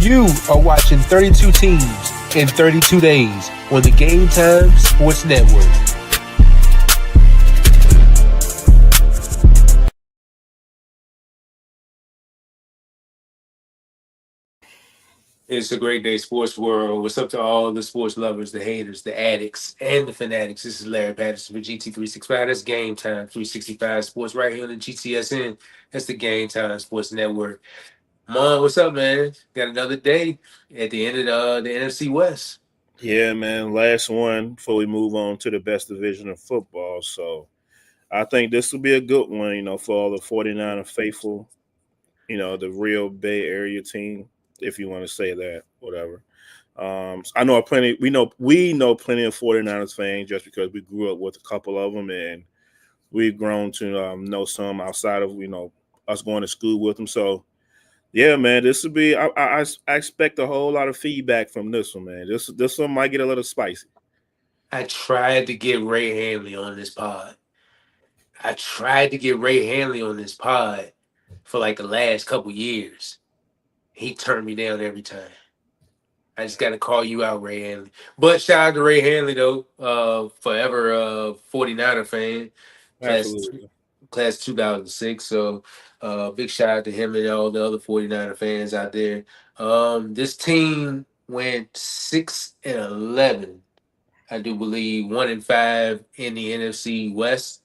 You are watching 32 teams in 32 days on the Game Time Sports Network. It's a great day, sports world. What's up to all the sports lovers, the haters, the addicts, and the fanatics? This is Larry Patterson for GT365. That's Game Time 365 Sports right here on the GTSN. That's the Game Time Sports Network. Mon, what's up, man? Got another day at the end of the NFC West. Yeah, man. Last one before we move on to the best division of football. So I think this will be a good one, for all the 49er faithful, the real Bay Area team, if you want to say that, whatever. I know plenty. We know plenty of 49ers fans just because we grew up with a couple of them, and we've grown to know some outside of us going to school with them. So yeah, man, this will be. I expect a whole lot of feedback from this one, man. This one might get a little spicy. I tried to get Ray Hanley on this pod. I tried to get Ray Hanley on this pod for like the last couple years. He turned me down every time. I just got to call you out, Ray Hanley. But shout out to Ray Hanley, though. Forever 49er fan. Class, Absolutely. class 2006. So big shout out to him and all the other 49er fans out there. This team went 6-11, I do believe, 1-5 in the NFC West.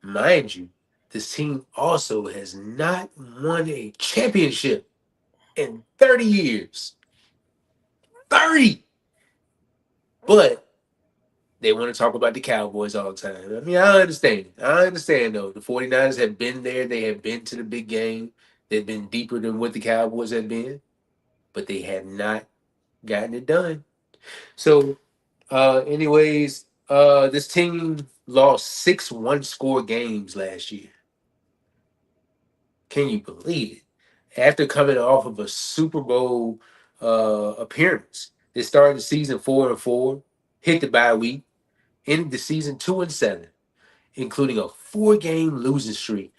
Mind you, this team also has not won a championship in 30 years. 30! But they want to talk about the Cowboys all the time. I mean, I understand. I understand, though. The 49ers have been there. They have been to the big game. They've been deeper than what the Cowboys have been. But they have not gotten it done. So, this team lost 6 one-score games last year. Can you believe it? After coming off of a Super Bowl appearance, they started the season 4-4, hit the bye week, ended the season 2-7, including a 4-game losing streak.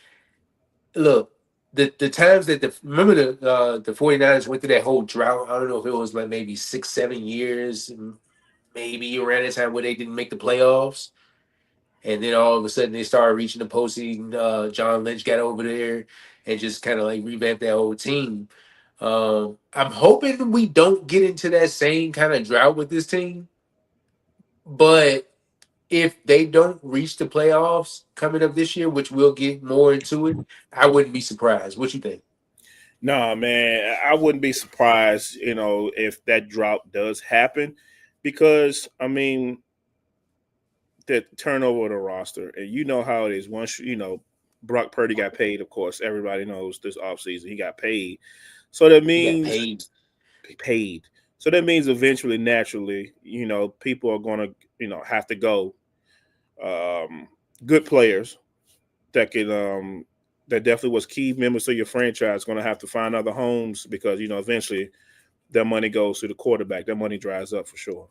Look, the times that remember the 49ers went through that whole drought. I don't know if it was like maybe 6-7 years, maybe around that time where they didn't make the playoffs. And then all of a sudden they started reaching the postseason. John Lynch got over there and just kind of like revamped that whole team. I'm hoping we don't get into that same kind of drought with this team. But if they don't reach the playoffs coming up this year, which we'll get more into it, I wouldn't be surprised. What you think? No, man, I wouldn't be surprised, if that drought does happen, because I mean, the turnover of the roster, and you know how it is. Once Brock Purdy got paid, of course, everybody knows this offseason he got paid. So that He got means paid. paid. So that means eventually, naturally, people are going to, have to go. Good players that could that definitely was key members of your franchise going to have to find other homes because eventually their money goes to the quarterback. Their money dries up for sure.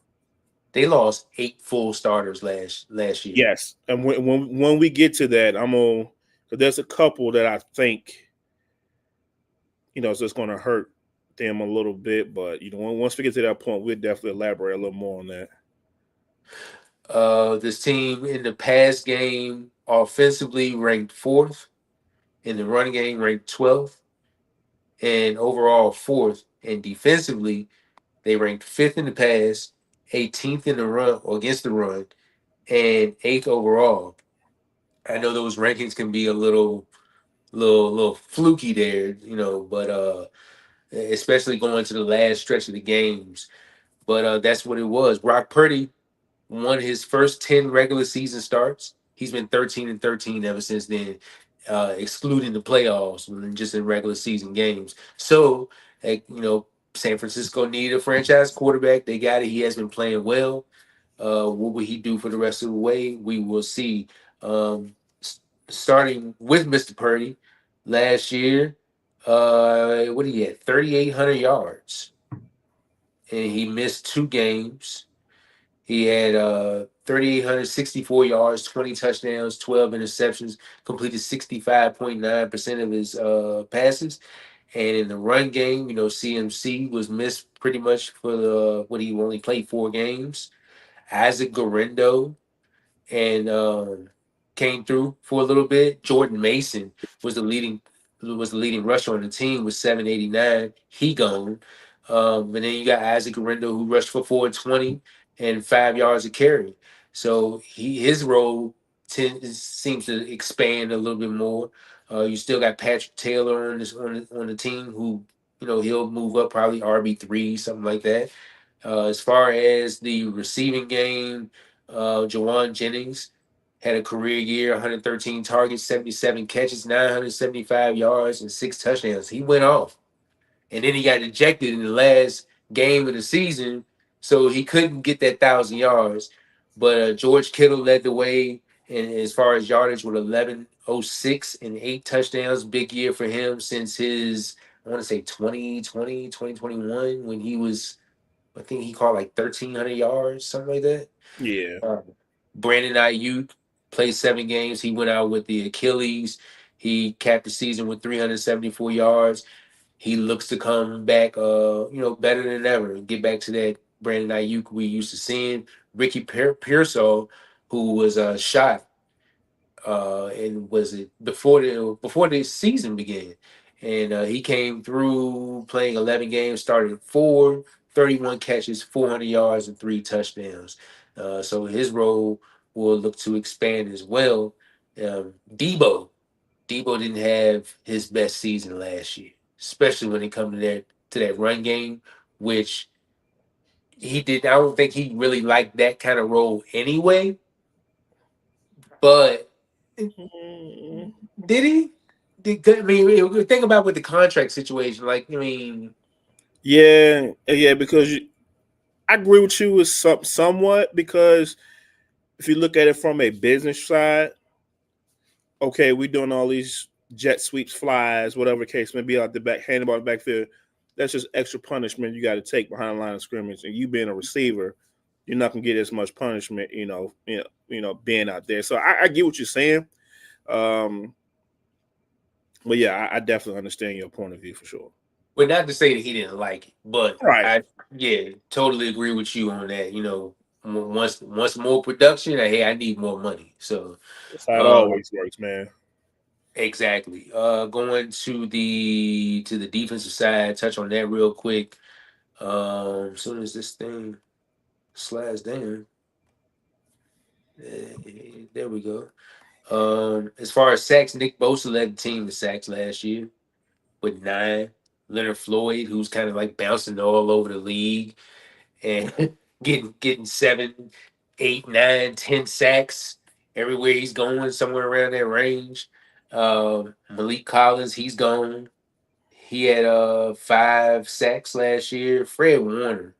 They lost 8 full starters last year. Yes, and when we get to that, I'm gonna. Cause there's a couple that I think it's just going to hurt them a little bit, but once we get to that point, we'll definitely elaborate a little more on that. This team in the pass game offensively ranked 4th, in the running game ranked 12th, and overall 4th. And defensively, they ranked 5th in the pass, 18th in the run or against the run, and 8th overall. I know those rankings can be a little fluky there, but especially going to the last stretch of the games. But that's what it was. Brock Purdy won his first 10 regular season starts. He's been 13-13 ever since then, excluding the playoffs and just in regular season games. So, San Francisco needed a franchise quarterback. They got it. He has been playing well. What will he do for the rest of the way? We will see. Starting with Mr. Purdy last year, what he had 3,800 yards, and he missed 2 games. He had 3,864 yards, 20 touchdowns, 12 interceptions, completed 65.9% of his passes. And in the run game, CMC was missed pretty much for the what he only played 4 games. Isaac Garendo and came through for a little bit. Jordan Mason was the leading rusher on the team with 789. He gone. And then you got Isaac Garendo who rushed for 420 and 5 yards of carry. So his role seems to expand a little bit more. You still got Patrick Taylor on the team who he'll move up probably RB3 something like that. As far as the receiving game, Jawan Jennings had a career year, 113 targets, 77 catches, 975 yards, and 6 touchdowns. He went off. And then he got ejected in the last game of the season, so he couldn't get that 1,000 yards. But George Kittle led the way in as far as yardage with 1106 and 8 touchdowns. Big year for him since his, I want to say 2021, when he was, I think he caught like 1,300 yards, something like that. Yeah. Um, Brandon Ayuk played 7 games. He went out with the Achilles. He capped the season with 374 yards. He looks to come back, better than ever and get back to that Brandon Ayuk we used to seeing. Ricky Pearsall, who was shot and was it before the season began, and he came through playing 11 games, started 31 catches, 400 yards, and 3 touchdowns. So his role will look to expand as well. Debo didn't have his best season last year, especially when it comes to that run game, which he did. I don't think he really liked that kind of role anyway. But Mm, did he? I mean, think about with the contract situation. Like, I mean, yeah, because I agree with you with somewhat because if you look at it from a business side, okay, we're doing all these jet sweeps, flies, whatever the case may be out the back, handball backfield. That's just extra punishment you got to take behind the line of scrimmage. And you being a receiver, you're not gonna get as much punishment, being out there. So I get what you're saying. Um, but yeah, I definitely understand your point of view for sure. but not to say that he didn't like it, but Right. yeah, totally agree with you on that. Once more production, hey, I need more money. So, That's how it uh, always works, man. exactly. Going to the defensive side, touch on that real quick. As soon as this thing slides down, there we go. As far as sacks, Nick Bosa led the team to sacks last year with 9. Leonard Floyd, who's kind of like bouncing all over the league and getting 7, 8, 9, 10 sacks everywhere he's going, somewhere around that range. Malik Collins, he's gone. He had 5 sacks last year. Fred Warner,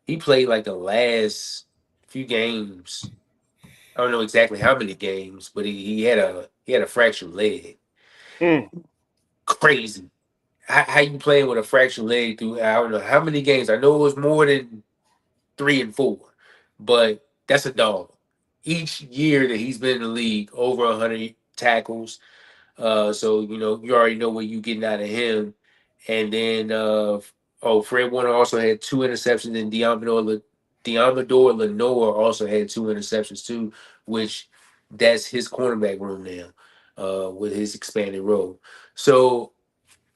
he played like the last few games. I don't know exactly how many games, but he had a fractured leg. Mm. Crazy. How you playing with a fractured leg through I don't know how many games. I know it was more than 3 and 4, but that's a dog. Each year that he's been in the league, over 100 tackles. So you already know what you getting out of him. And then Fred Warner also had 2 interceptions, and Diamador Lenore also had 2 interceptions too, which that's his cornerback room now, with his expanded role. So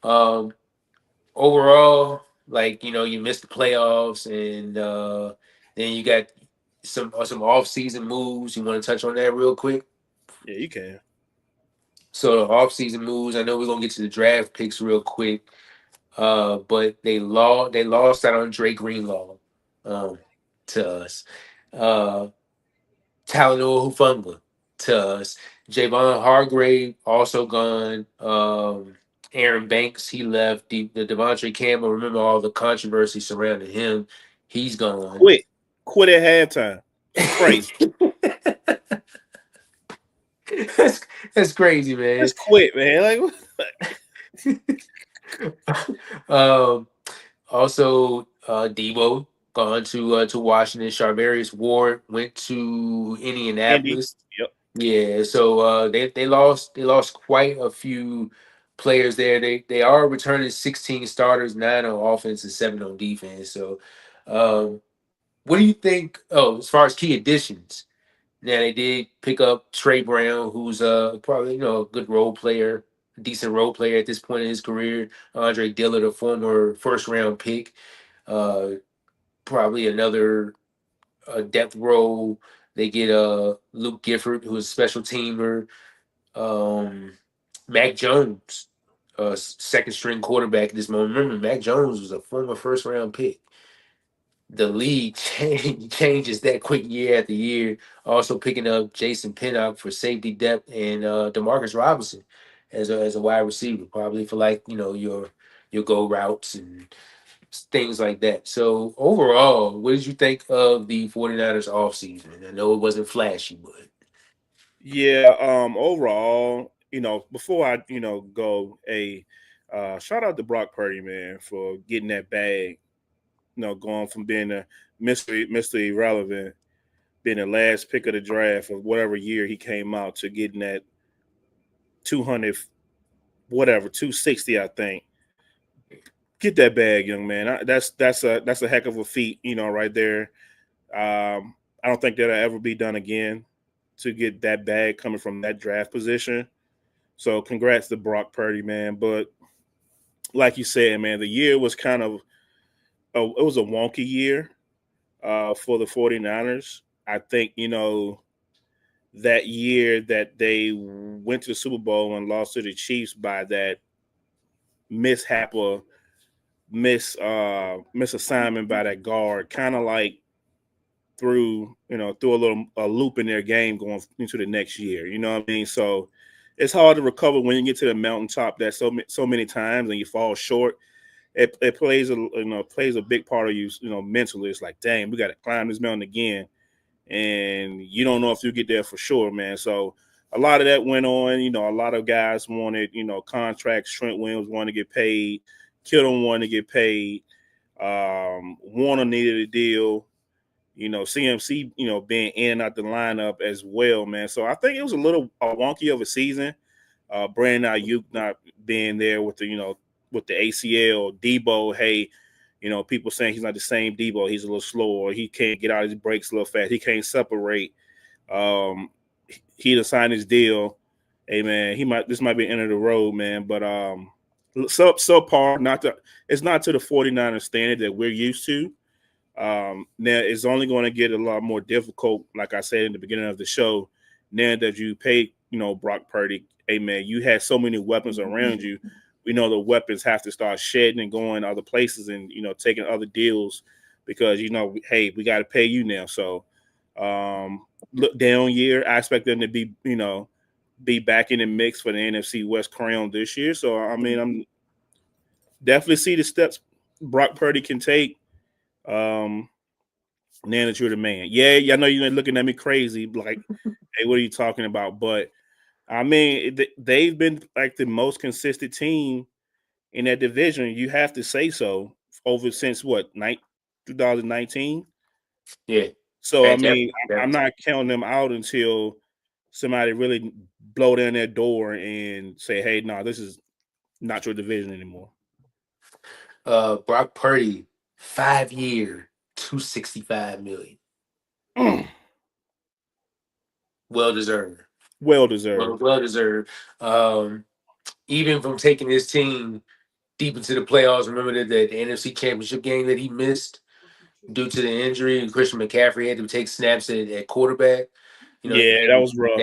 um, overall, like you missed the playoffs, and then you got some off season moves. You want to touch on that real quick? Yeah, you can. So the offseason moves, I know we're gonna get to the draft picks real quick. But they lost out on Drake Greenlaw um to us. Uh Talanoa Hufanga to us. Javon Hargrave also gone. Aaron Banks, he left. The Devontae Campbell, remember all the controversy surrounding him. He's gone. Quit at halftime. It's crazy. that's, that's crazy, man. Just quit, man. Like um, Also, Debo gone to Washington. Charvarius Ward went to Indy. Indianapolis. Yep. Yeah, so they lost quite a few players there. They are returning 16 starters, 9 on offense and 7 on defense. So, um, what do you think? Oh, as far as key additions, now they did pick up Trey Brown, who's probably a good role player, decent role player at this point in his career. Andre Dillard, a former first round pick, uh, probably another depth role. They get Luke Gifford, who is a special teamer. Um, Mac Jones, second string quarterback at this moment. Remember, Mac Jones was a former first round pick. The league changes that quick year after year. Also picking up Jason Pinnock for safety depth and Demarcus Robinson as a wide receiver, probably for like your go routes and things like that. So overall, what did you think of the 49ers offseason? I know it wasn't flashy, but Yeah, overall, before I, go shout out to Brock Purdy, man, for getting that bag, going from being a Mr. Irrelevant, being the last pick of the draft of whatever year he came out to getting that 200 whatever 260, I think. Get that bag, young man. That's a heck of a feat, right there. I don't think that'll ever be done again to get that bag coming from that draft position. So congrats to Brock Purdy, man. But like you said, man, the year was kind of it was a wonky year for the 49ers. I think, that year that they went to the Super Bowl and lost to the Chiefs by that mishap or misassignment by that guard, kind of like threw a loop in their game going into the next year. You know what I mean? So it's hard to recover when you get to the mountaintop that so many times and you fall short. It plays a big part of you, mentally. It's like, dang, we got to climb this mountain again, and you don't know if you get there for sure, man. So a lot of that went on. A lot of guys wanted contracts. Trent Williams wanted to get paid. Kittle wanted to get paid. Warner needed a deal. CMC, being in and out the lineup as well, man. So I think it was a little wonky of a season. Brandon Ayuk not being there with with the ACL. Debo, hey, people saying he's not the same Debo. He's a little slower. He can't get out of his breaks a little fast. He can't separate. Um, he to sign his deal. Hey man, this might be the end of the road, man. But subpar, it's not to the 49ers standard that we're used to. Now it's only going to get a lot more difficult, like I said in the beginning of the show. Now that you paid, Brock Purdy, hey man, you had so many weapons around you. We know the weapons have to start shedding and going other places and taking other deals because hey, we got to pay you now. So look down year. I expect them to be back in the mix for the NFC West crown this year. So I mean, I'm definitely see the steps Brock Purdy can take. Now that you're the man. Yeah, I know you're looking at me crazy, like, hey, what are you talking about? But I mean, they've been like the most consistent team in that division. You have to say so over since what 2019. yeah, So I mean, definitely, I'm definitely. not counting them out until somebody really blow down their door and say, "Hey, no, this is not your division anymore." Brock Purdy, 5 year, 265 million. Mm, Well deserved. well Well, deserved. well deserved. Um, Even from taking his team deep into the playoffs. Remember the NFC Championship game that he missed due to the injury, and Christian McCaffrey had to take snaps at quarterback. Yeah, that was rough.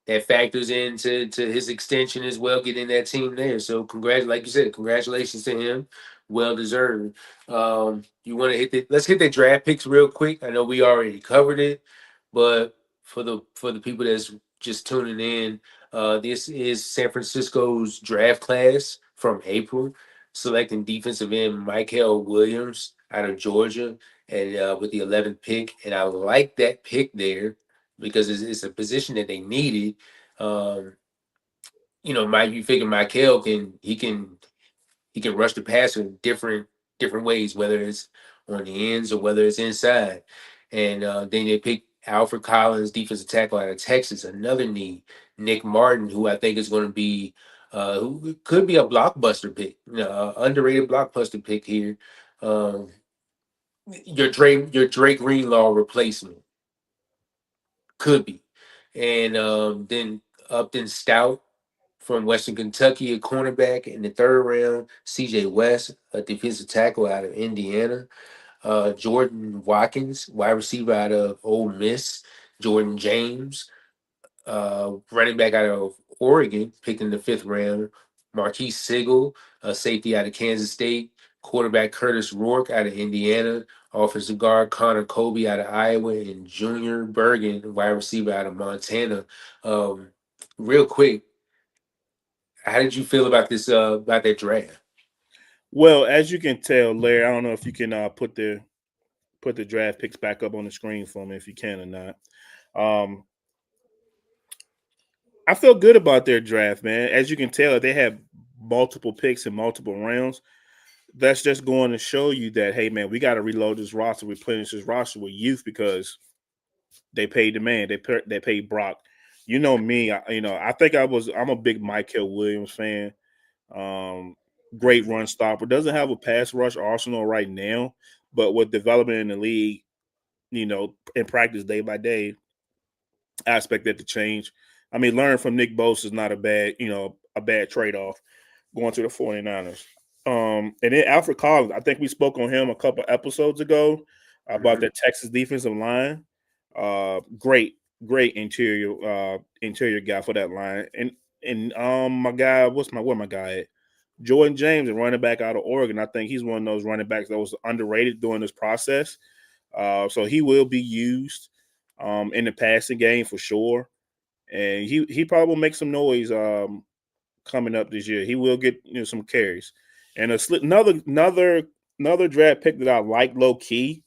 That factors into his extension as well, getting that team there. So like you said, congratulations to him. Well deserved. You want to let's hit the draft picks real quick. I know we already covered it, but for the people that's just tuning in, this is San Francisco's draft class from April, selecting defensive end Michael Williams out of Georgia, and with the 11th pick. And I like that pick there because it's a position that they needed. Um, Mike, you figure Michael he can rush the passer in different ways, whether it's on the ends or whether it's inside. And then they picked Alfred Collins, defensive tackle out of Texas, another need. Nick Martin, who I think is going to be who could be a blockbuster pick, underrated blockbuster pick here. Um, your Drake Greenlaw replacement could be, and then Upton Stout from Western Kentucky, a cornerback in the third round. C.J. West, a defensive tackle out of Indiana. Jordan Watkins, wide receiver out of Ole Miss. Jordan James, running back out of Oregon, picked in the fifth round. Marquise Sigel, a safety out of Kansas State. Quarterback Curtis Rourke out of Indiana. Offensive guard Connor Colby out of Iowa, and Junior Bergen, wide receiver out of Montana. Um, Real quick, how did you feel about this? About that draft? Well, as you can tell, Larry, I don't know if you can put the draft picks back up on the screen for me if you can or not. Um, I feel good about their draft, man. As you can tell, they have multiple picks in multiple rounds. That's just going to show you that, hey, man, we got to reload this roster, replenish this roster with youth because they paid the man. They paid Brock. You know me. I think I'm a big Michael Williams fan. Um, Great run stopper. Doesn't have a pass rush arsenal right now, but with development in the league, in practice day by day, I expect that to change. I mean, learn from Nick Bosa is not a bad trade off going to the 49ers. And then Alfred Collins, I think we spoke on him a couple episodes ago about Mhm. the Texas defensive line. Great interior guy for that line. And my guy, where my guy at? Jordan James, a running back out of Oregon. I think he's one of those running backs that was underrated during this process. So he will be used in the passing game for sure, and he probably will make some noise coming up this year. He will get some carries, and another draft pick that I like low key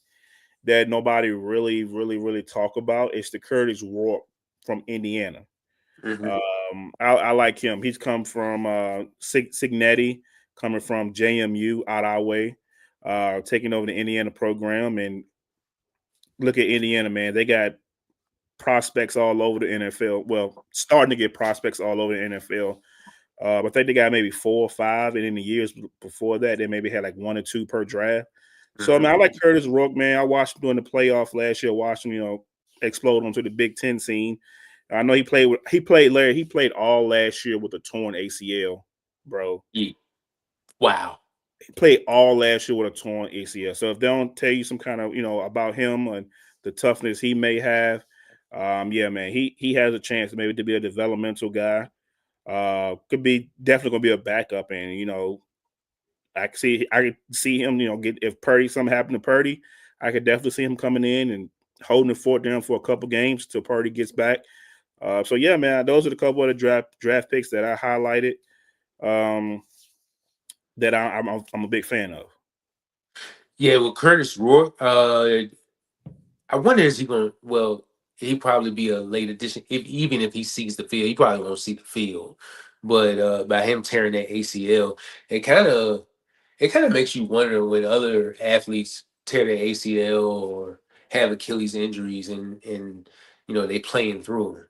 that nobody really talk about is the Curtis Rourke from Indiana. Mhm. I like him. He's come from Signetti, coming from JMU out our way, taking over the Indiana program. And look at Indiana, man. They got prospects all over the NFL. Well, starting to get prospects all over the NFL. I think they got maybe 4 or 5, and in the years before that, they maybe had like 1 or 2 per draft. So I mean, Mhm. I like Curtis Rourke, man. I watched him during the playoff last year. Watched him, explode onto the Big Ten scene. I know he played all last year with a torn ACL, bro. Yeah. Wow. He played all last year with a torn ACL. So if they don't tell you some kind of about him and the toughness he may have, yeah, man, he has a chance maybe to be a developmental guy. Could be definitely gonna be a backup, and I could see him, get if Purdy something happened to Purdy, I could definitely see him coming in and holding the fort down for a couple games till Purdy gets back. So yeah, man, those are the couple of the draft picks that I highlighted. Um, that I'm a big fan of. Yeah, well, Curtis Rourke. I wonder is he going? to Well, he probably be a late addition. Even if he sees the field, he probably won't see the field. But by him tearing that ACL, it kind of it kind of makes you wonder when other athletes tear their ACL or have Achilles injuries, and they playing through them.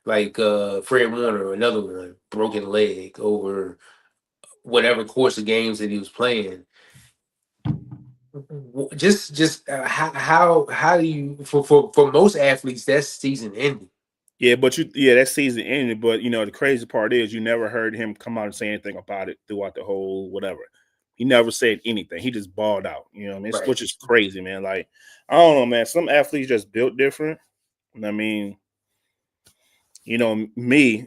Like Fred Warner, another one, broken leg over whatever course of games that he was playing. Just how do you for most athletes that's season ending, Yeah, but that season ended. But the crazy part is you never heard him come out and say anything about it throughout the whole whatever. He never said anything. He just balled out. You know what I mean? right? Which is crazy, man. Like, I don't know, man. Some athletes just built different. I mean, me,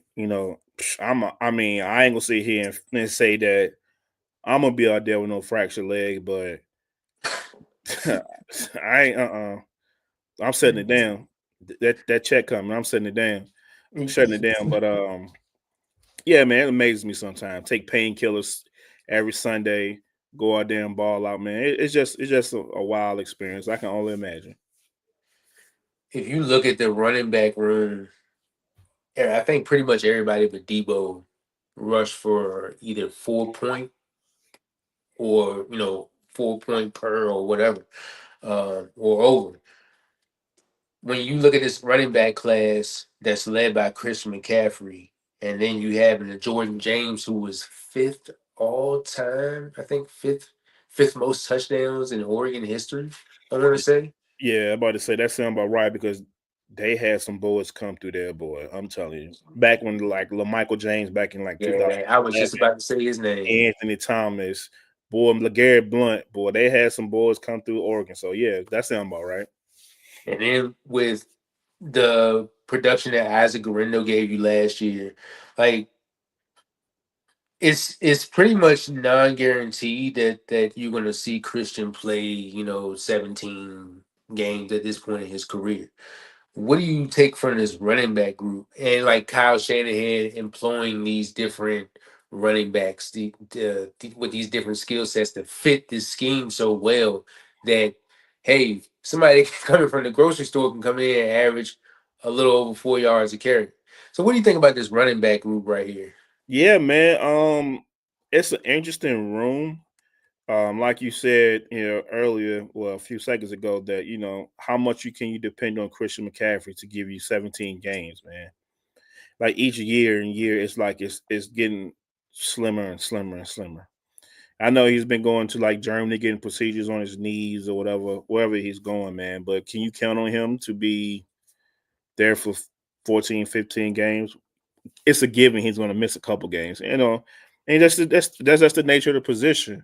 I mean, I ain't gonna sit here and say that I'm gonna be out there with no fractured leg, but I ain't I'm setting it down. That check coming, I'm setting it down. Shutting it down. But yeah, man, it amazes me sometimes. Take painkillers every Sunday, go out there and ball out, man. It's just a wild experience. I can only imagine. If you look at the running back room, I think pretty much everybody but Debo rushed for either 4 point or 4 point per or whatever, or over. When you look at this running back class that's led by Christian McCaffrey, and then you have the Jordan James, who was fifth all time. I think fifth most touchdowns in Oregon history. I want to say. Yeah, I'm about to say that sound about right because they had some boys come through there, boy. I'm telling you, back when like LaMichael James back in like Yeah, I was 2011, just about to say his name. Anthony Thomas, boy, LeGarrette Blunt, boy, they had some boys come through Oregon. So yeah, that sound about right. And then with the production that Isaac Garendo gave you last year, like it's pretty much non-guaranteed that you're gonna see Christian play, 17 games at this point in his career. What do you take from this running back group and like Kyle Shanahan employing these different running backs with these different skill sets to fit this scheme so well that hey, somebody coming from the grocery store can come in and average a little over 4 yards a carry. So what do you think about this running back group right here? Yeah, man. It's an interesting room. Like you said, earlier, well, a few seconds ago, that how much you depend on Christian McCaffrey to give you 17 games, man. Like each year and year, it's like it's getting slimmer and slimmer and slimmer. I know he's been going to like Germany getting procedures on his knees or whatever, wherever he's going, man. But can you count on him to be there for 14, 15 games? It's a given he's going to miss a couple games, and that's just the nature of the position.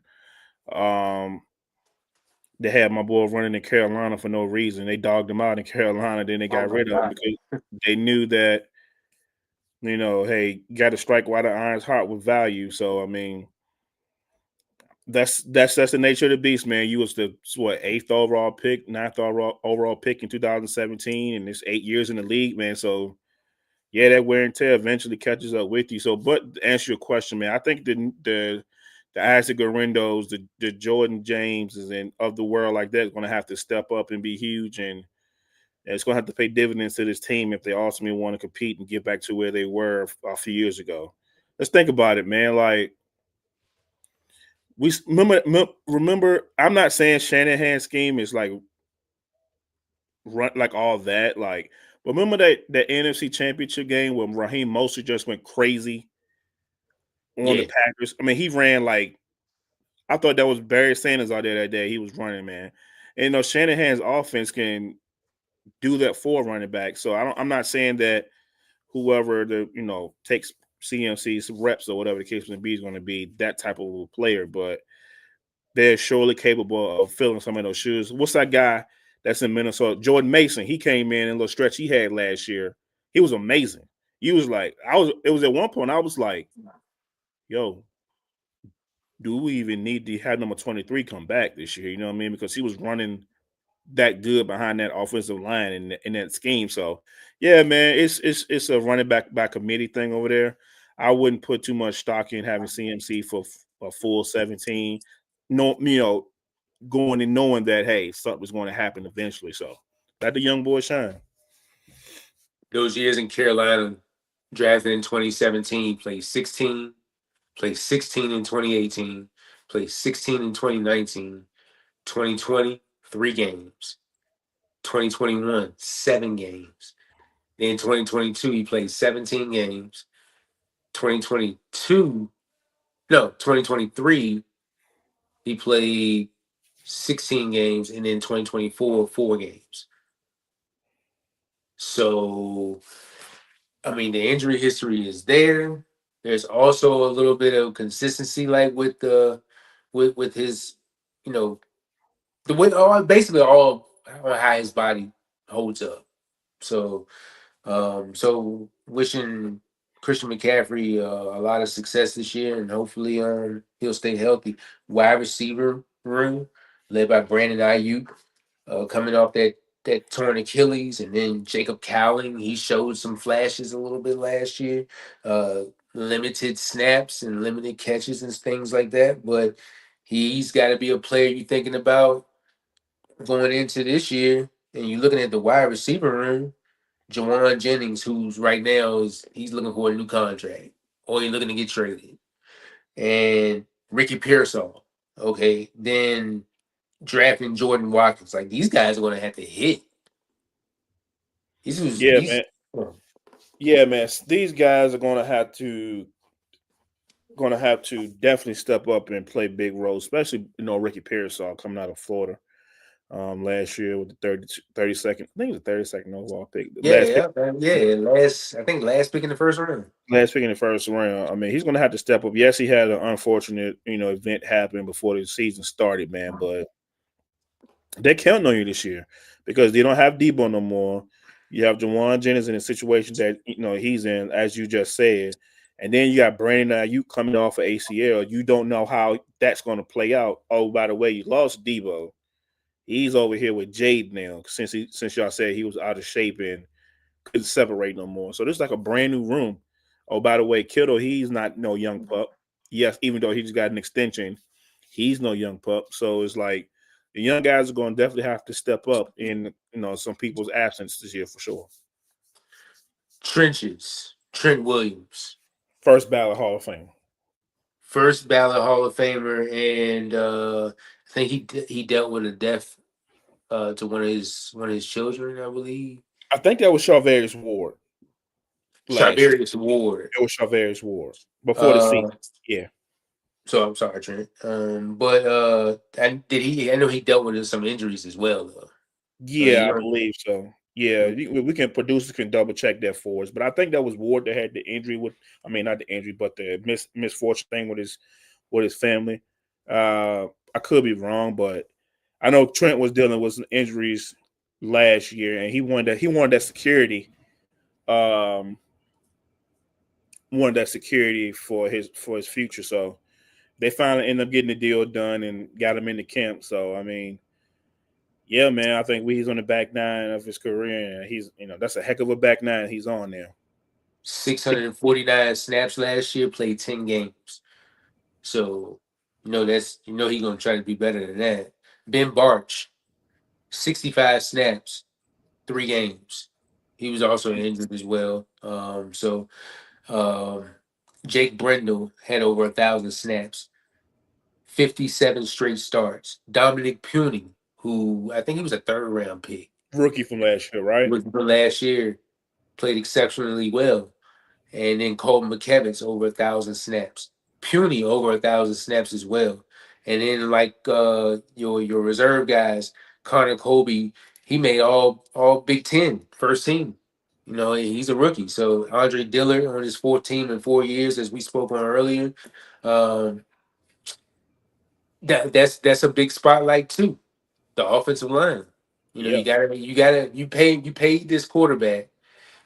Um, they had my boy running in Carolina for no reason. They dogged him out in Carolina, then they Oh got my rid of him God. because they knew that hey, got to strike while the iron's hot with value. So I mean, that's the nature of the beast, man. You was the eighth overall pick, ninth overall pick in 2017, and it's 8 years in the league, man. So yeah, that wear and tear eventually catches up with you. So, but to answer your question, man, I think the Isaac Garindos, the Jordan Jameses, and of the world like that is going to have to step up and be huge, and it's going to have to pay dividends to this team if they ultimately want to compete and get back to where they were a few years ago. Let's think about it, man. Like we remember. I'm not saying Shanahan's scheme is like run like all that. Like, remember that NFC Championship game when Raheem Mostert just went crazy on the Yeah. Packers? I mean, he ran like I thought that was Barry Sanders out there that day. He was running, man. And Shanahan's offense can do that for running back. So I'm not saying that whoever takes CMC's reps or whatever the case may be is going to be that type of a player, but they're surely capable of filling some of those shoes. What's that guy that's in Minnesota? Jordan Mason. He came in a little stretch he had last year. He was amazing. He was like, it was at one point I was like, yo, do we even need to have number 23 come back this year? You know what I mean? Because he was running that good behind that offensive line in that scheme. So yeah, man, it's a running back by committee thing over there. I wouldn't put too much stock in having CMC for a full 17. No, going and knowing that hey, something's going to happen eventually. So let the young boy shine. Those years in Carolina, drafted in 2017, played 16, played 16 in 2018, played 16 in 2019, 2020, 3 games, 2021, 7 games. Then 2022, he played 17 games. 2022, no, 2023, he played 16 games, and then 2024, 4 games. So I mean, the injury history is there. There's also a little bit of consistency, like with with his, you know, the way all basically all on how his body holds up. So, so wishing Christian McCaffrey a lot of success this year, and hopefully, he'll stay healthy. Wide receiver room led by Brandon Ayuk, coming off that torn Achilles, and then Jacob Cowling. He showed some flashes a little bit last year, uh, limited snaps and limited catches and things like that. But he's got to be a player you're thinking about going into this year. And you're looking at the wide receiver room, Jawan Jennings, who's right now he's looking for a new contract or he's looking to get traded, and Ricky Pearsall. Okay, then drafting Jordan Watkins. Like these guys are going to have to hit. These was Yeah, these. man. Yeah, man. These guys are gonna have to definitely step up and play big roles, especially Ricky Pearsall coming out of Florida last year with the 32nd. I think it was the 32nd overall pick. The Yeah, last pick yeah, man. Yeah. I think last pick in the first round. last pick in the first round. I mean, he's gonna have to step up. Yes, he had an unfortunate event happen before the season started, man, but they're counting on you this year because they don't have Debo no more. You have Jawan Jennings in a situation that he's in, as you just said, and then you got Brandon Ayuk coming off of ACL. You don't know how that's going to play out. Oh, by the way, you lost Debo. He's over here with Jade now since y'all said he was out of shape and couldn't separate no more. So this is like a brand new room. Oh, by the way, Kittle, he's not no young pup. Yes, even though he just got an extension, he's no young pup. So it's like the young guys are going to definitely have to step up in some people's absence this year for sure. Trenches. Trent Williams, First ballot Hall of Fame. first ballot Hall of Famer, and I think he dealt with a death to one of his children, I believe. I think that was Charvarius Ward last year. Siberius Ward. It was Charvarius Ward before the season. Uh, Yeah. so I'm sorry, Trent. But and did he? I know he dealt with some injuries as well, though. So Yeah, he. I believe so. Yeah, we can producers can double check that for us, but I think that was Ward that had the injury with. I mean, not the injury, but the misfortune thing with his family. I could be wrong, but I know Trent was dealing with some injuries last year, and he wanted that security, um, wanted that security for his future. So they finally ended up getting the deal done and got him into camp. So I mean, yeah, man, I think he's on the back nine of his career, and that's a heck of a back nine he's on now. 649 snaps last year, played 10 games. So, he's gonna try to be better than that. Ben Barch, 65 snaps, 3 games. He was also injured as well. Um, Jake Brendel had over 1,000 snaps, 57 straight starts. Dominic Puny, who I think he was a third round pick, Rookie from last year, right? rookie from last year, played exceptionally well. And then Colton McKevitz over 1,000 snaps. Puny over 1,000 snaps as well. And then like your reserve guys, Connor Colby, he made all Big Ten first team. He's a rookie. So Andre Dillard on his fourth team in 4 years, as we spoke on earlier. Um, that's a big spotlight too. The offensive line. Yeah. You paid this quarterback.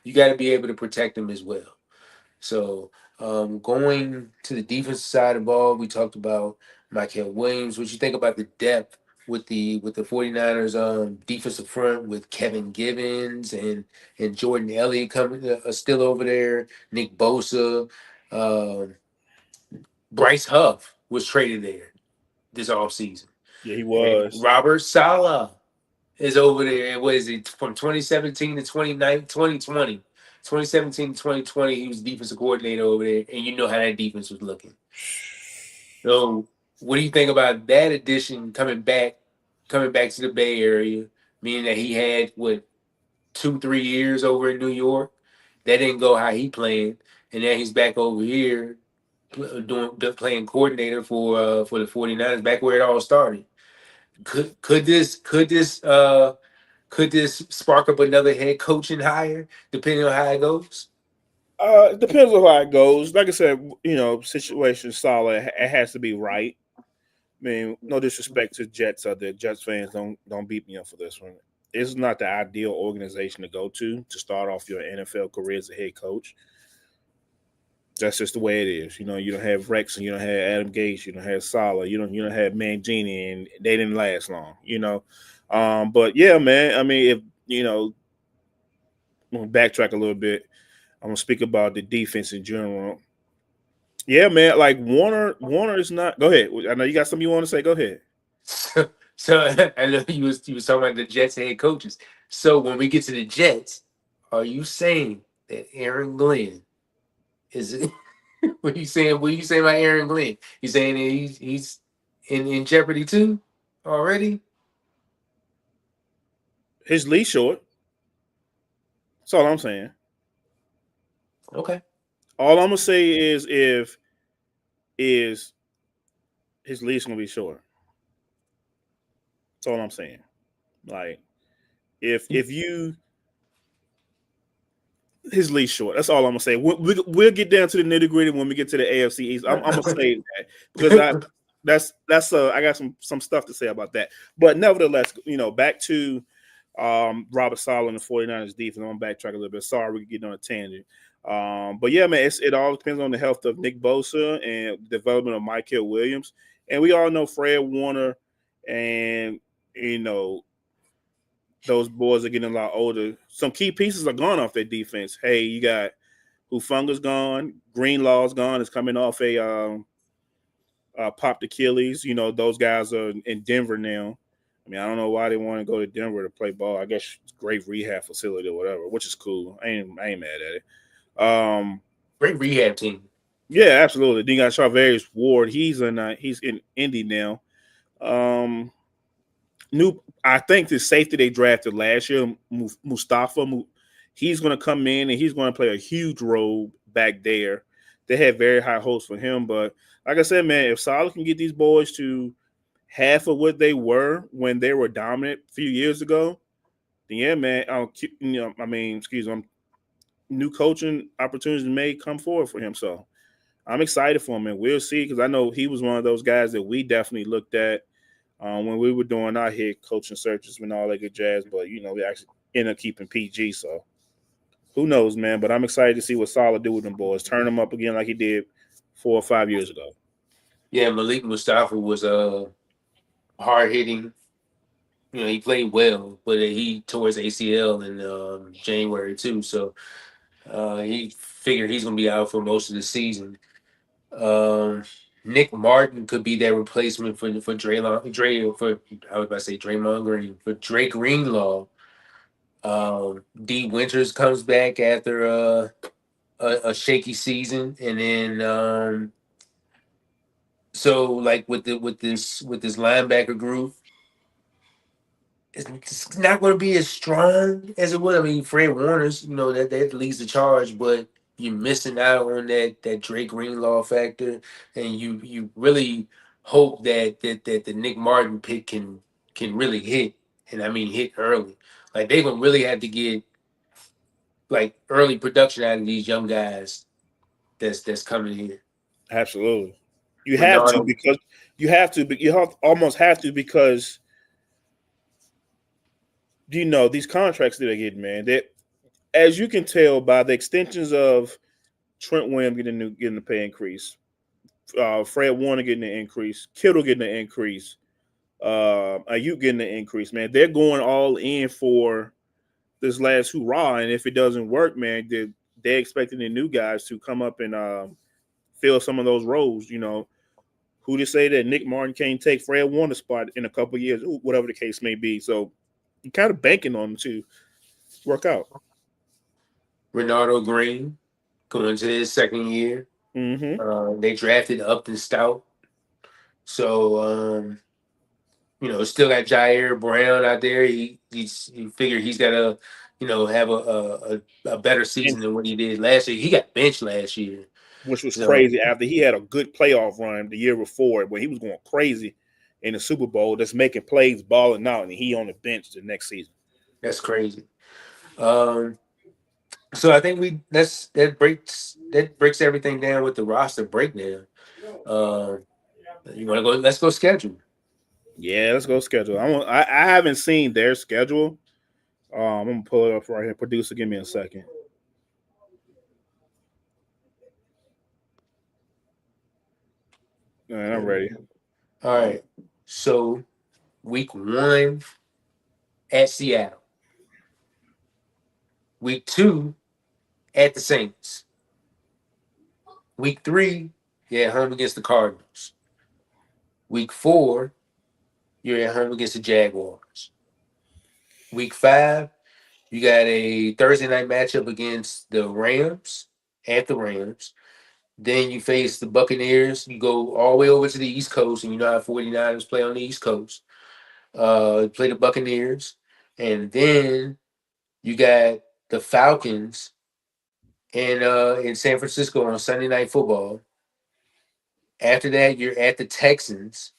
You got to be able to protect him as well. So going to the defensive side of the ball, we talked about Michael Williams. What you think about the depth with the 49ers defensive front with Kevin Givens and Jordan Elliott coming still over there, Nick Bosa, um, Bryce Huff was traded there this offseason. Yeah, he And was. Robert Sala is over there. What is it from 2017 to 2020? 2017 to 2020, he was defensive coordinator over there, and you know how that defense was looking. So, what do you think about that addition coming back to the Bay Area, meaning that he had what 2-3 years over in New York? That didn't go how he planned, and then he's back over here playing coordinator for the 49ers, back where it all started. Could this spark up another head coaching hire, depending on how it goes? It depends on how it goes. Like I said, situation solid. It has to be right. I mean, no disrespect to Jets or the Jets fans. Don't beat me up for this one. It's not the ideal organization to go to start off your NFL career as a head coach. That's just the way it is. You don't have Rex and you don't have Adam Gase, you don't have Sala, you don't have Mangini, and they didn't last long. But yeah, man. I mean, if I'm gonna backtrack a little bit. I'm gonna speak about the defense in general. Yeah, man. Like Warner is not. Go ahead. I know you got something you want to say. Go ahead. So I know you was talking about the Jets head coaches. So when we get to the Jets, are you saying that Aaron Glenn is it? What are you saying? What are you saying about Aaron Glenn? You saying that he's in jeopardy too already? His leash short. That's all I'm saying. Okay. All I'm gonna say is his leash gonna be short. That's all I'm saying. Like if you his leash short. That's all I'm gonna say. We'll get down to the nitty gritty when we get to the AFC East. I'm gonna say that because that's I got some stuff to say about that. But nevertheless, back to Robert Sala and the 49ers defense. I'm gonna backtrack a little bit. Sorry, we get on a tangent. But yeah, man, it all depends on the health of Nick Bosa and development of Michael Williams. And we all know Fred Warner and you know those boys are getting a lot older. Some key pieces are gone off their defense. Hey, you got Hufunga's gone, Greenlaw's gone. Is coming off a popped Achilles. Those guys are in Denver now. I mean, I don't know why they want to go to Denver to play ball. I guess it's a great rehab facility or whatever, which is cool. I ain't mad at it. Great rehab team. Yeah, absolutely. Then you got Charvarius Ward. He's in Indy now. Um, new. I think the safety they drafted last year, Mustafa. He's going to come in and he's going to play a huge role back there. They had very high hopes for him, but like I said, man, if Salah can get these boys to half of what they were when they were dominant a few years ago, then yeah, man. I mean, excuse me, new coaching opportunities may come forward for him. So I'm excited for him, and we'll see because I know he was one of those guys that we definitely looked at when we were doing our head coaching searches and all that good jazz. But we actually ended up keeping PG. So who knows, man? But I'm excited to see what Salah do with them boys. Turn them up again like he did 4 or 5 years ago. Yeah, Malik Mustafa was hard hitting. He played well, but he tore his ACL in January too. So he figured he's gonna be out for most of the season. Um, Nick Martin could be that replacement for Dre. I was about to say Draymond Green for Drake Greenlaw. D Winters comes back after a shaky season, and then so like with this linebacker group, it's not going to be as strong as it would. I mean, Fred Warner's, that leads the charge, but you're missing out on that Drake Greenlaw factor, and you really hope that the Nick Martin pick can really hit, and I mean hit early. Like they're gonna really have to get like early production out of these young guys that's coming here. Absolutely, you have to Renardo, because but almost have to because these contracts that they're getting, man. That as you can tell by the extensions of Trent Williams getting a pay increase, Fred Warner getting an increase, Kittle getting an increase, Ayuk getting an increase, man. They're going all in for this last hurrah, and if it doesn't work, man, they're expecting the new guys to come up and fill some of those roles. Who to say that Nick Martin can't take Fred Warner's spot in a couple of years, whatever the case may be. So you're kind of banking on them to work out. Renardo Green going to his second year. Mm-hmm. They drafted Upton Stout. So still got Jair Brown out there. He figured he's got to, have a better And season than what he did last year. He got benched last year. which was So crazy after he had a good playoff run the year before where he was going crazy in the Super Bowl, just making plays, balling out, and he on the bench the next season. that's crazy. Um, so I think that breaks everything down with the roster breakdown. Um, you want to go? Let's go schedule. Yeah, let's go schedule. I haven't seen their schedule. I'm gonna pull it up right here. Producer, give me a second. All right, I'm ready. All right. So week 1 at Seattle. Week 2 at the Saints. Week 3, you're at home against the Cardinals. Week 4, you're at home against the Jaguars. Week 5, you got a Thursday night matchup against the Rams at the Rams. Then you face the Buccaneers. You go all the way over to the East Coast, and you know how 49ers play on the East Coast. Play the Buccaneers. And then you got the Falcons and in San Francisco on Sunday Night Football. After that, you're at the Texans,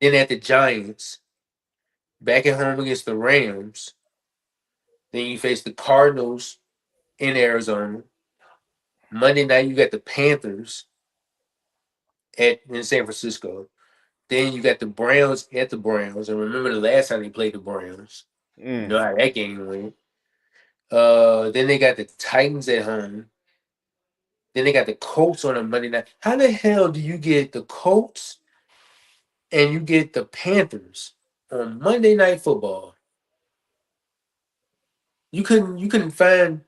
then at the Giants, back at home against the Rams. Then you face the Cardinals in Arizona. Monday night, you got the Panthers in San Francisco. Then you got the Browns at the Browns. And remember the last time they played the Browns. You Mm. know how that game went. Then they got the Titans at home. Then they got the Colts on a Monday night. How the hell do you get the Colts and you get the Panthers on Monday Night Football? You couldn't find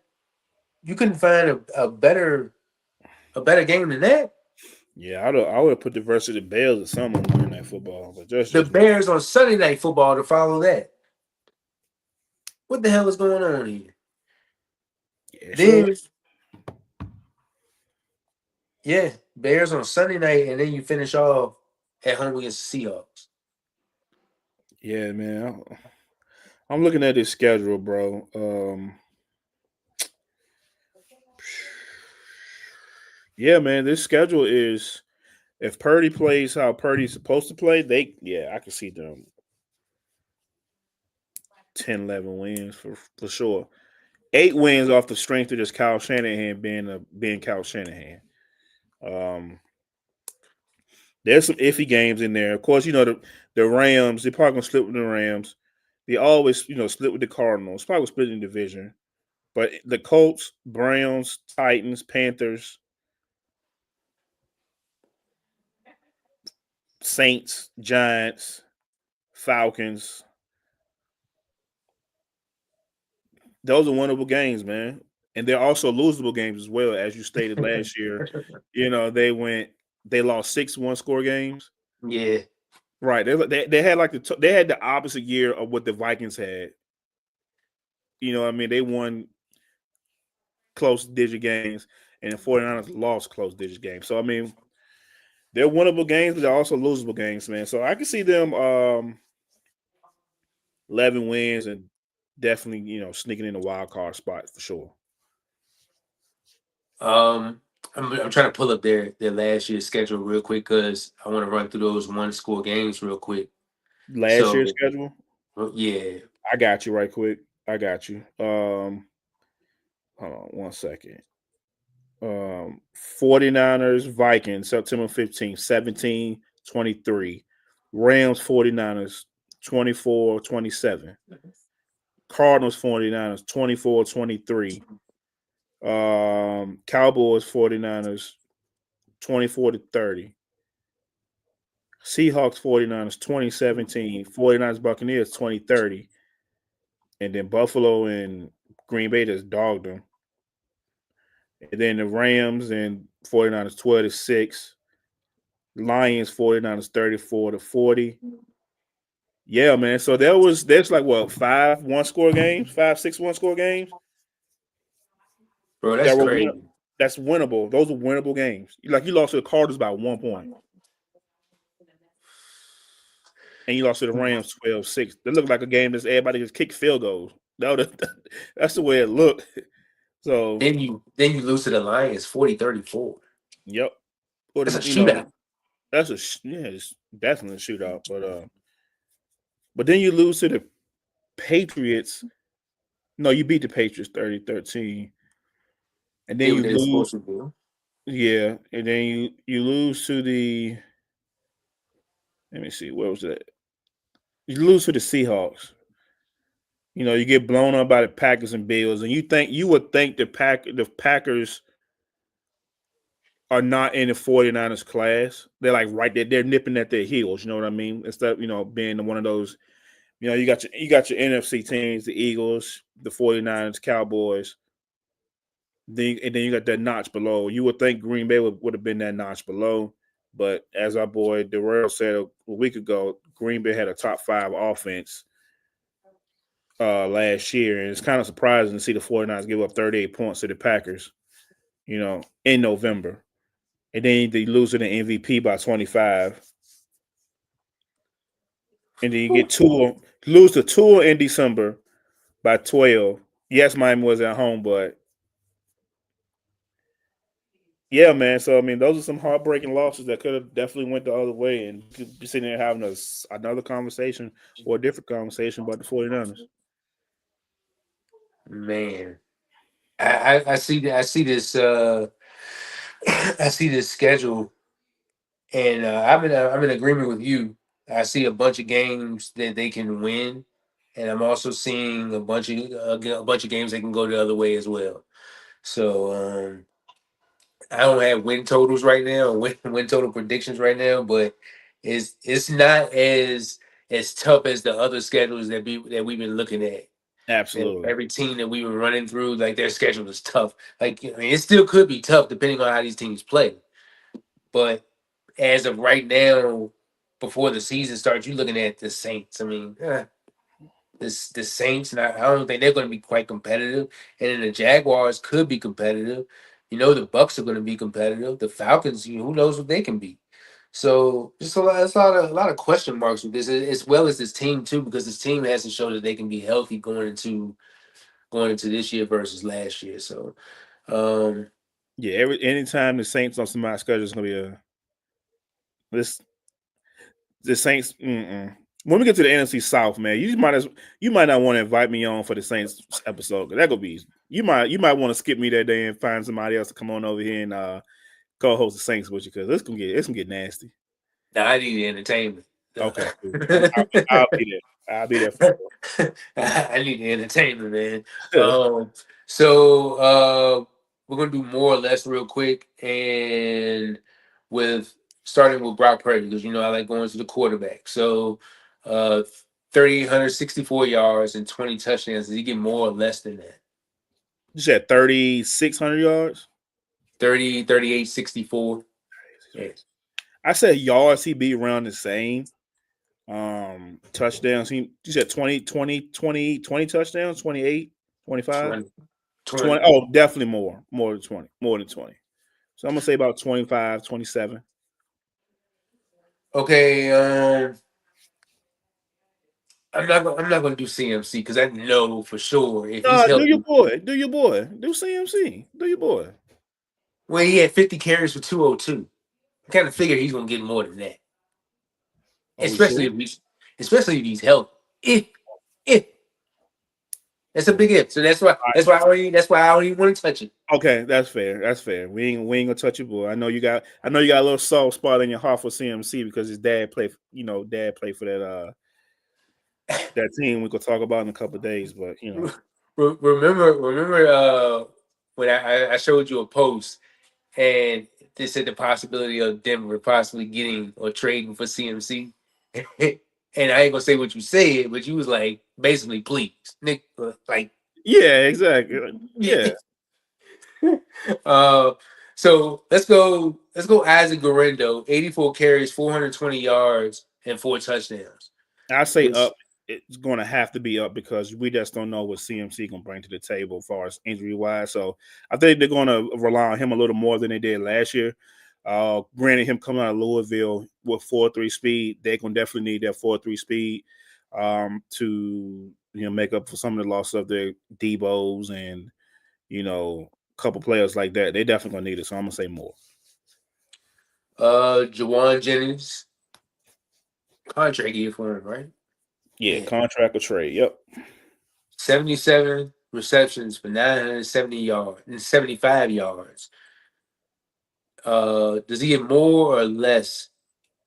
a better game than that. Yeah, I would have put the versus the Bears or something on Monday Night Football, but that's The just me. Bears on Sunday Night Football to follow that. What the hell is going on here? Yeah, sure. Then yeah, Bears on Sunday night, and then you finish off at home against the Seahawks. Yeah, man. I'm looking at this schedule, bro. Yeah, man. This schedule is if Purdy plays how Purdy's supposed to play, I can see them 10, 11 wins for sure. 8 wins off the strength of just Kyle Shanahan being Kyle Shanahan. Um, there's some iffy games in there. Of course, the Rams. They're probably gonna split with the Rams. They always split with the Cardinals. Probably split in the division. But the Colts, Browns, Titans, Panthers, Saints, Giants, Falcons. Those are winnable games, man. And they're also losable games as well, as you stated last year. They lost 6 one-score games. Yeah. Right. They had they had the opposite year of what the Vikings had. I mean, they won close digit games, and the 49ers lost close digit games. So I mean, they're winnable games, but they're also losable games, man. So I can see them 11 wins and definitely, sneaking in the wild card spot for sure. Um, I'm trying to pull up their last year's schedule real quick because I want to run through those one score games real quick. Last year's So schedule, yeah, I got you right quick. I got you. Hold on 1 second. 49ers, Vikings, September 15th, 17-23. Rams, 49ers, 24-27. Cardinals, 49ers, 24-23. Cowboys, 49ers, 24-30. Seahawks, 49ers, 2017. 49ers, Buccaneers, 2030. And then Buffalo and Green Bay just dogged them. And then the Rams and 49ers, 12-6. Lions, 49ers, 34-40. Yeah, man. So there's like what, 5 one-score games, 5, 6 one-score games bro, that's that were win. crazy. That's winnable. Those are winnable games. Like you lost to the Cardinals by 1 point. And you lost to the Rams 12-6. That looked like a game that everybody just kicked field goals. That's the way it looked. So, Then you lose to the Lions 40-34. yep. Or That's a the, shootout. that's it's definitely a shootout. But then you lose to the Patriots. No, you beat the Patriots 30-13. And then Did what you they're lose. supposed to do. Yeah. And then you lose to the. Let me see. Where was that? You lose to the Seahawks. You get blown up by the Packers and Bills, and you would think the Packers are not in the 49ers class. They're like right there, they're nipping at their heels. You know what I mean? Instead of, being one of those, you got your NFC teams, the Eagles, the 49ers, Cowboys. And then you got that notch below. You would think Green Bay would have been that notch below. But as our boy Darrell said a week ago, Green Bay had a top 5 offense last year. And it's kind of surprising to see the 49ers give up 38 points to the Packers, in November. And then they lose to the MVP by 25. And then you get lose to Tua in December by 12. Yes, Miami was at home, but Yeah, man. So I mean, those are some heartbreaking losses that could have definitely went the other way, and you could be sitting there having another conversation or a different conversation about the 49ers. Man, I see that. I see this. I see this schedule, and I'm in agreement with you. I see a bunch of games that they can win, and I'm also seeing a bunch of games that can go the other way as well. So I don't have win totals right now, or win total predictions right now, but it's not as tough as the other schedules that we've been looking at. And Absolutely. every team that we were running through, like their schedule is tough. Like I mean, it still could be tough depending on how these teams play. But as of right now, before the season starts, you're looking at the Saints. I mean, the Saints, and I don't think they're going to be quite competitive. And then the Jaguars could be competitive. You know, the Bucks are going to be competitive. The Falcons, who knows what they can be. So just a lot of question marks with this, as well as this team too, because this team has to show that they can be healthy going into this year versus last year. So um, Yeah. Anytime the Saints on somebody's schedule is gonna be a this the Saints. When we get to the NFC South, man, you might not want to invite me on for the Saints episode. That gonna be you might want to skip me that day and find somebody else to come on over here and co-host the Saints with you because it's gonna get nasty. now I need the entertainment. Okay, cool. I'll be there. I'll be there for I need the entertainment, man. sure. So we're gonna do more or less real quick, and with starting with Brock Purdy because I like going to the quarterback. So, uh, 3,864 yards and 20 touchdowns. Does he get more or less than that? You said 3,600 yards. 30, 38, 64. Yeah, I said yards. He be around the same. Touchdowns. You said 20 touchdowns, 28, 25, 20, 20. 20. Oh, definitely more than 20, more than 20. So I'm gonna say about 25, 27. Okay, I'm not gonna do CMC because I know for sure if he's Do your healthy. boy. Do your boy. Do CMC. Do your boy. Well, he had 50 carries for 202. I kind of figure he's gonna get more than that, Are we especially sure? if he's healthy. If that's a big if, so that's why I don't even want to touch it. Okay, that's fair. That's fair. We ain't gonna touch your boy. I know you got a little soft spot in your heart for CMC because his dad played. Dad played for that team. We could talk about in a couple of days, but Remember when I showed you a post and they said the possibility of Denver possibly getting or trading for CMC. And I ain't gonna say what you said, but you was like basically, please, Nick, like, yeah, exactly. Yeah, uh, so let's go Isaac Garendo, 84 carries, 420 yards, and 4 touchdowns. I say Which up. It's going to have to be up because we just don't know what CMC going to bring to the table as far as injury wise. So I think they're going to rely on him a little more than they did last year. Granted, him coming out of Louisville with 4.3 speed, they going to definitely need that 4.3 speed to make up for some of the loss of their Debo's and a couple players like that. They definitely going to need it. So I'm going to say more. Jawan Jennings, contract year for him, right? Yeah, Yeah. contract or trade. Yep. 77 receptions for 970 yards and 75 yards. Does he get more or less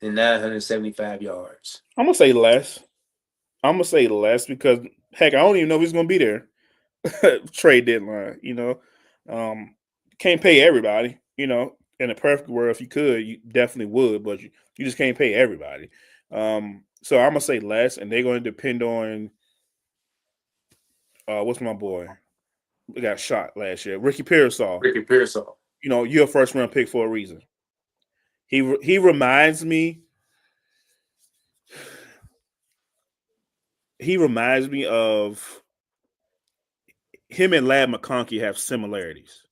than 975 yards? I'm gonna say less. I'm gonna say less because heck, I don't even know if he's gonna be there. Trade deadline. Can't pay everybody. In a perfect world, if you could, you definitely would, but you just can't pay everybody. So I'm gonna say less, and they're going to depend on what's my boy? We got shot last year, Ricky Pearsall. Ricky Pearsall. You're a first round pick for a reason. He reminds me. He reminds me of him and Lad McConkey have similarities.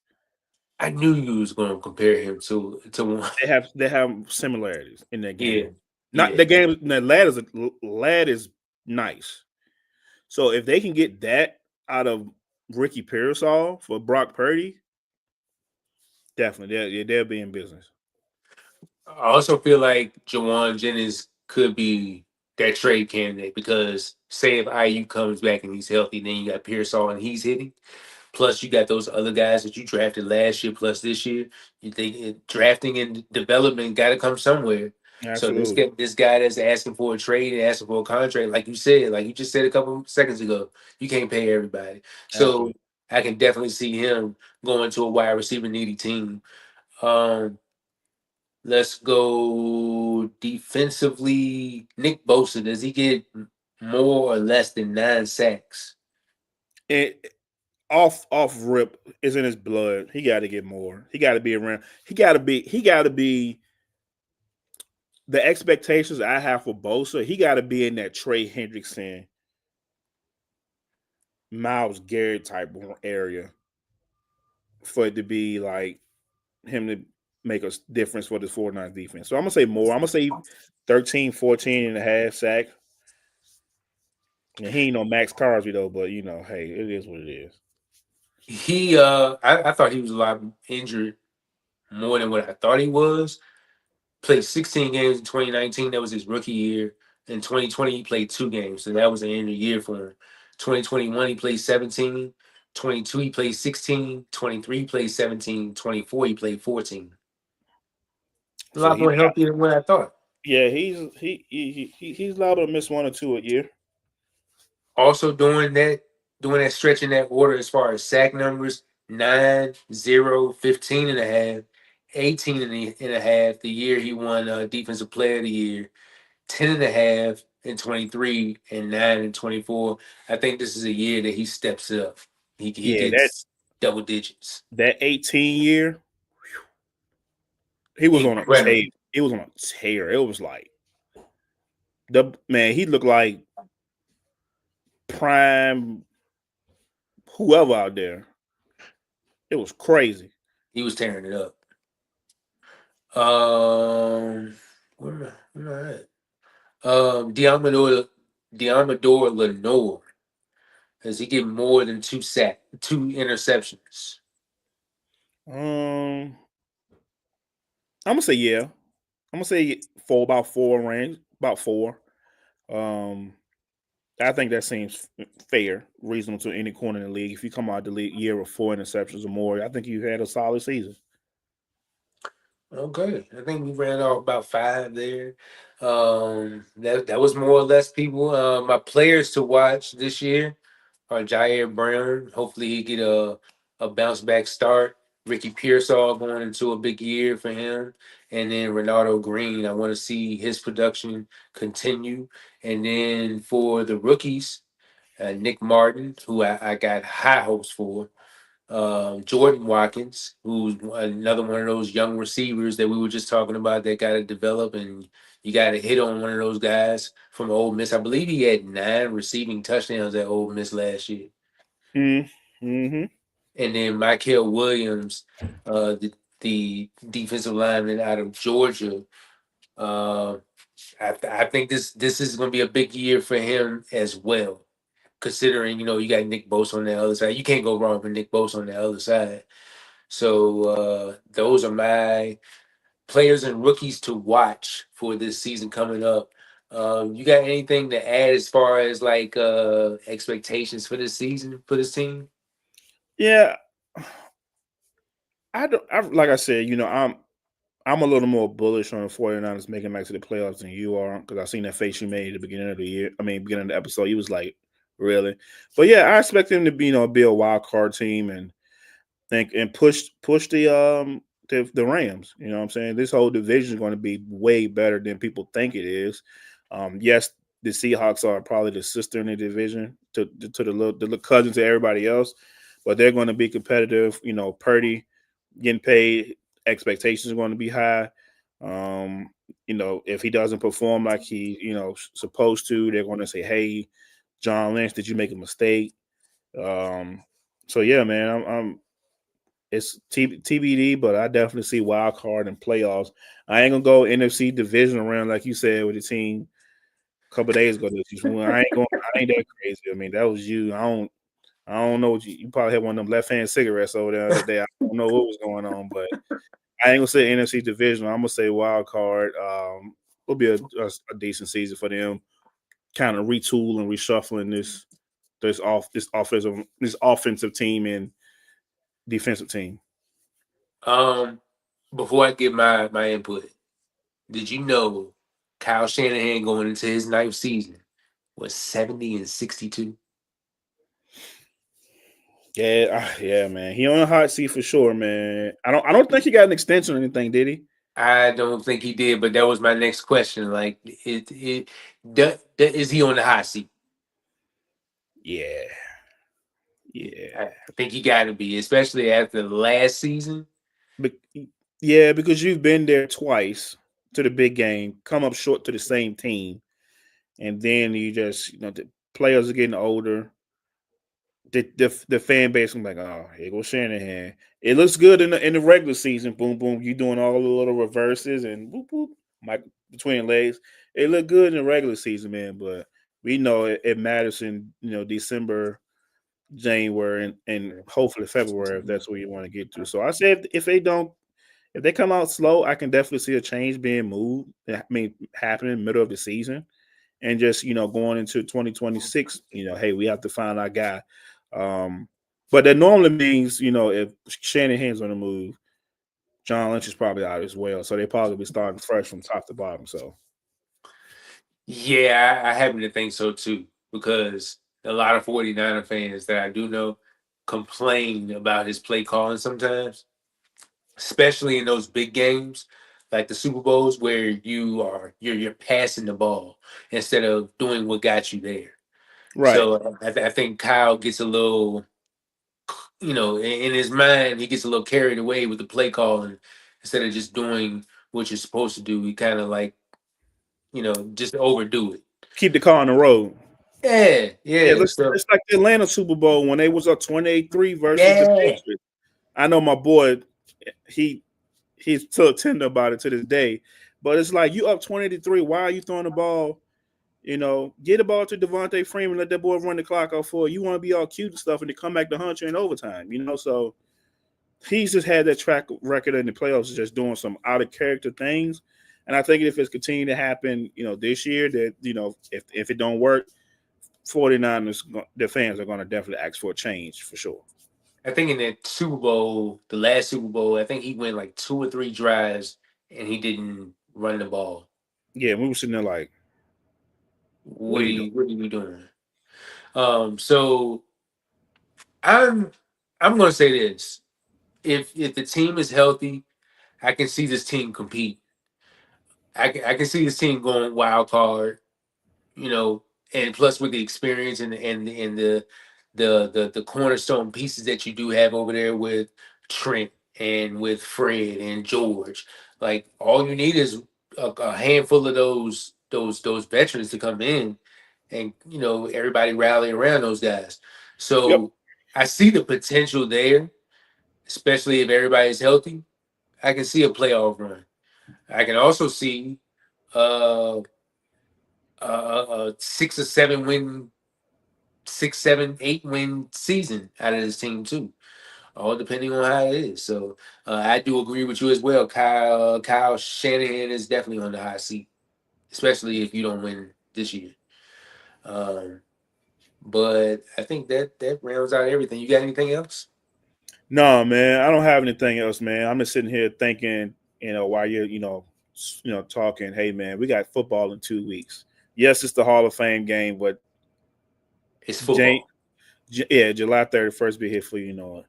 I knew you was going to compare him to one. They have similarities in their game. Yeah, Not yeah. the game. The lad is nice. So if they can get that out of Ricky Pearsall for Brock Purdy, Definitely, they'll be in business. I also feel like Jawan Jennings could be that trade candidate because say if IU comes back and he's healthy, then you got Pearsall and he's hitting. Plus, you got those other guys that you drafted last year, plus this year. You think drafting and development got to come somewhere. So Absolutely, this guy that's asking for a trade and asking for a contract, like you said, like you just said a couple seconds ago, you can't pay everybody. So absolutely. I can definitely see him going to a wide receiver needy team. Um, let's go defensively. Nick Bosa, does he get more or less than 9 sacks? And off rip is in his blood. He got to get more. He got to be around. He got to be the expectations I have for Bosa. He got to be in that Trey Hendrickson, Miles Garrett type area for it to be like him to make a difference for the 49ers defense. So I'm gonna say more. I'm gonna say 13, 14 and a half sack. And he ain't no Max Crosby though, but hey, it is what it is. I thought he was a lot injured more than what I thought he was. Played 16 games in 2019. That was his rookie year. In 2020, he played 2 games, so that was an injured year for him. 2021, he played 17. 22, he played 16. 23, he played 17. 24, he played 14. A So lot he's more healthy than what I thought. yeah, he's liable to miss one or two a year. Also doing that stretch in that order as far as sack numbers, 9, 0, 15 and a half, 18 and a half the year he won defensive player of the year, 10 and a half in 23 and 9 and 24. I think this is a year that he steps up. He Yeah, that gets double digits. that 18 year, he was on a tear. Incredible. It was on a tear. It was like the man. He looked like prime whoever out there. It was crazy. He was tearing it up. Where am I at? Diamador Lenore. Does he get more than 2 interceptions? Um, I'm gonna say yeah. I'm gonna say about four range, about four. Um, I think that seems fair, reasonable to any corner in the league. If you come out the league year with 4 interceptions or more, I think you had a solid season. Okay, I think we ran off about 5 there. That was more or less people. My players to watch this year are Jair Brown. Hopefully, he get a bounce back start. Ricky Pearsall going into a big year for him, and then Ronaldo Green. I want to see his production continue. And then for the rookies, Nick Martin, who I got high hopes for. Jordan Watkins, who's another one of those young receivers that we were just talking about that got to develop, and you got to hit on one of those guys from Ole Miss. I believe he had 9 receiving touchdowns at Ole Miss last year. Mm-hmm. And then Michael Williams, the defensive lineman out of Georgia. Uh, I think this is going to be a big year for him as well. Considering you got Nick Bosa on the other side, you can't go wrong with Nick Bosa on the other side. So those are my players and rookies to watch for this season coming up. You got anything to add as far as like expectations for this season for this team? Yeah, I don't. Like I said, I'm a little more bullish on the 49ers making it back to the playoffs than you are because I seen that face you made at the beginning of the year. I mean, beginning of the episode, you was like, really? But yeah, I expect them to be, be a wild card team and think and push the Rams. You know what I'm saying? This whole division is going to be way better than people think it is. Yes, the Seahawks are probably the sister in the division to the cousin to everybody else, but they're going to be competitive. Purdy getting paid, expectations are going to be high. Um, if he doesn't perform like he supposed to, they're going to say, "Hey, John Lynch, did you make a mistake?" Um, so yeah, man, I'm it's TBD, but I definitely see wild card and playoffs. I ain't gonna go NFC division around like you said with the team a couple of days ago. That you won. I ain't that crazy. I mean, that was you. I don't. I don't know what you probably had one of them left hand cigarettes over there that day. I don't know what was going on, but I ain't gonna say NFC division. I'm gonna say wild card. Will be a decent season for them. Kind of retool and reshuffling this offensive team and defensive team. Um, Before I give my input, did you know Kyle Shanahan going into his ninth season was 70-62? Yeah, yeah, man. He on a hot seat for sure, man. I don't think he got an extension or anything, did he? I don't think he did, but that was my next question. Like, is he on the hot seat? Yeah, yeah. I think he got to be, especially after the last season. But yeah, because you've been there twice to the big game, come up short to the same team, and then you just the players are getting older. The fan base is like, oh, here goes Shanahan. It looks good in the regular season. Boom, boom. You doing all the little reverses and whoop, whoop, Mike between legs. It looked good in the regular season, man. But we know it matters in December, January, and hopefully February if that's where you want to get to. So I said if they come out slow, I can definitely see a change being moved. I mean, happening middle of the season, and just going into 2026. Hey, we have to find our guy. Um, but that normally means if Shanahan's on the move, John Lynch is probably out as well. So they probably be starting fresh from top to bottom. So Yeah, I happen to think so too, because a lot of 49er fans that I do know complain about his play calling sometimes, especially in those big games like the Super Bowls where you're passing the ball instead of doing what got you there. right, So I think Kyle gets a little, in his mind, he gets a little carried away with the play calling instead of just doing what you're supposed to do. He kind of like, just overdo it. keep the car on the road. Yeah, Yeah, yeah. So it's like the Atlanta Super Bowl when they was up 28-3 versus the yeah, Patriots. I know my boy, he he's still tender about it to this day. But it's like you up 20-3. Why are you throwing the ball? Get the ball to Devontae Freeman, let that boy run the clock out for you. You want to be all cute and stuff, and to come back to hunt you in overtime. So he's just had that track record in the playoffs, just doing some out of character things. And I think if it's continuing to happen, this year, that if it don't work, 49ers, the fans are going to definitely ask for a change for sure. I think in that Super Bowl, the last Super Bowl, I think he went like 2 or 3 drives and he didn't run the ball. Yeah, we were sitting there like, what What are are you doing? you what are you doing? So I'm I'm gonna say this. If the team is healthy, I can see this team compete. I can see this team going wild card, you know, and plus with the experience and the cornerstone pieces that you do have over there with Trent and with Fred and George. Like all you need is a handful of those veterans to come in, and everybody rally around those guys. Yep. So I see the potential there, especially if everybody's healthy. I can see a playoff run. I can also see uh, a 6 or 7 win, 6, 7, 8 win season out of this team too. All depending on how it is. So I do agree with you as well. Kyle Shanahan is definitely on the hot seat, especially if you don't win this year. Um, but I think that rounds out everything. You got anything else? No, man, I don't have anything else, man. I'm just sitting here thinking, while you're, talking. Hey, man, we got football in 2 weeks. Yes, it's the Hall of Fame game, but It's Jan- football. yeah, July 31st be here for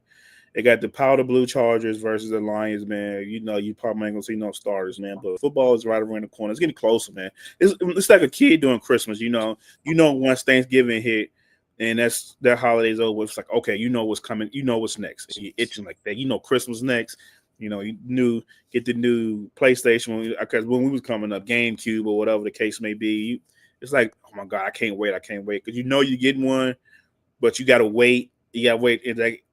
They got the powder blue Chargers versus the Lions, man. You probably ain't gonna see no starters, man. But football is right around the corner. It's getting closer, man. It's like a kid doing Christmas. Once Thanksgiving hit, and that's their holidays over. It's like, okay, you know what's coming. You know what's next. And you're itching like that. Christmas next. Get the new PlayStation because when we was coming up, GameCube or whatever the case may be. It's like, oh my god, I can't wait. I can't wait because you're getting one, but you gotta wait. You gotta wait. It's like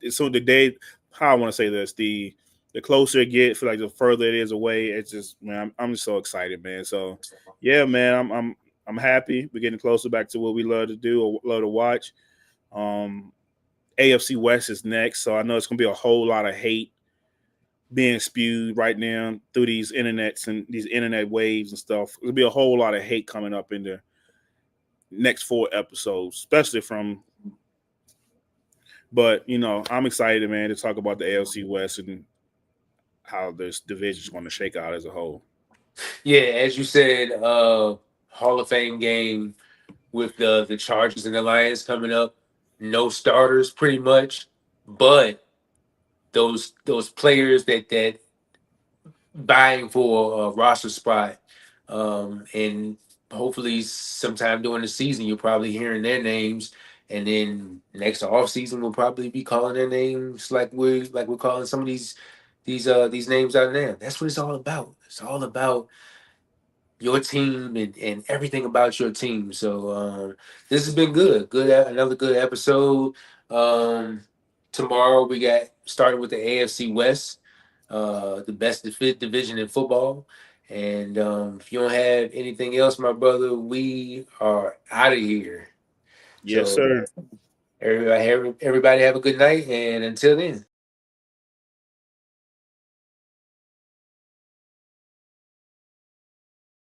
so the day. How I want to say this, the closer it gets, feel like the further it is away. It's just, man, I'm just so excited, man. So yeah, man, I'm happy. We're getting closer back to what we love to do or love to watch. Um, AFC West is next, so I know it's gonna be a whole lot of hate being spewed right now through these internets and these internet waves and stuff. There'll be a whole lot of hate coming up in the next 4 episodes, especially from. But I'm excited, man, to talk about the AFC West and how this division is going to shake out as a whole. Yeah, as you said, Hall of Fame game with the Chargers and the Lions coming up. No starters, pretty much, but those players that vying for a roster spot, and hopefully sometime during the season you're probably hearing their names, and then next off season we'll probably be calling their names like we're calling some of these names out now. That's what it's all about. It's all about your team and everything about your team. So this has been good. Another good episode. Um, Tomorrow we got started with the AFC West, the best division in football. And if you don't have anything else, my brother, we are out of here. Yes, So sir. everybody have a good night, and until then.